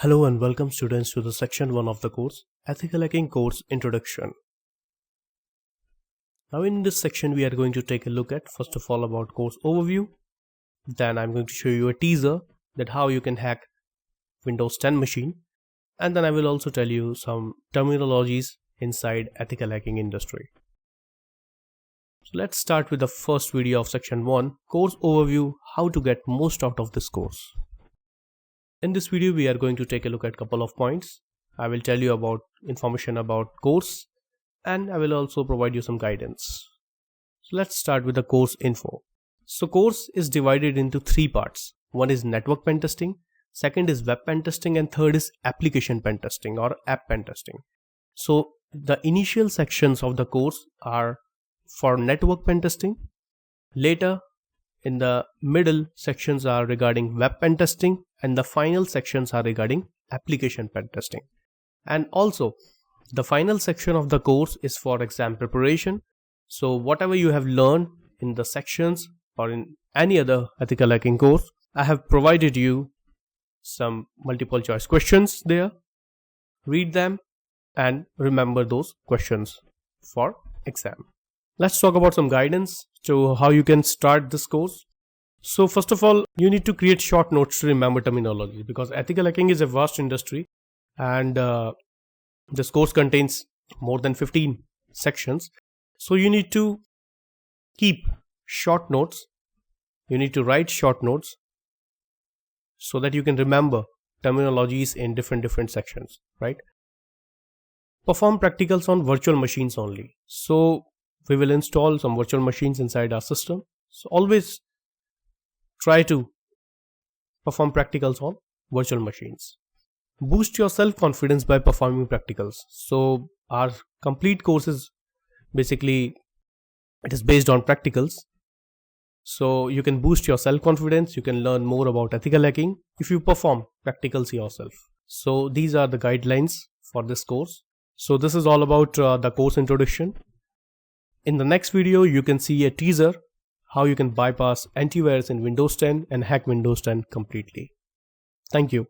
Hello and welcome students to the section 1 of the course, Ethical Hacking Course Introduction. Now in this section we are going to take a look at first of all about course overview. Then I'm going to show you a teaser that how you can hack Windows 10 machine. And then I will also tell you some terminologies inside ethical hacking industry. So let's start with the first video of section 1, course overview, how to get most out of this course. In this video, we are going to take a look at a couple of points. I will tell you about information about course and I will also provide you some guidance. So let's start with the course info. So course is divided into three parts. One is network pen testing, second is web pen testing, and third is application pen testing or app pen testing. So the initial sections of the course are for network pen testing. Later in the middle sections are regarding web pen testing, and the final sections are regarding application pen testing. And also the final section of the course is for exam preparation. So whatever you have learned in the sections or in any other ethical hacking course, I have provided you some multiple choice questions there. Read them and remember those questions for exam. Let's talk about some guidance to how you can start this course. So first of all, you need to create short notes to remember terminology, because ethical hacking is a vast industry and this course contains more than 15 sections. So you need to keep short notes. You need to write short notes so that you can remember terminologies in different sections, right? Perform practicals on virtual machines only. So we will install some virtual machines inside our system. So always try to perform practicals on virtual machines. Boost your self-confidence by performing practicals. So our complete course is basically, it is based on practicals. So you can boost your self-confidence, you can learn more about ethical hacking if you perform practicals yourself. So these are the guidelines for this course. So this is all about the course introduction. In the next video, you can see a teaser how you can bypass antivirus in Windows 10 and hack Windows 10 completely. Thank you.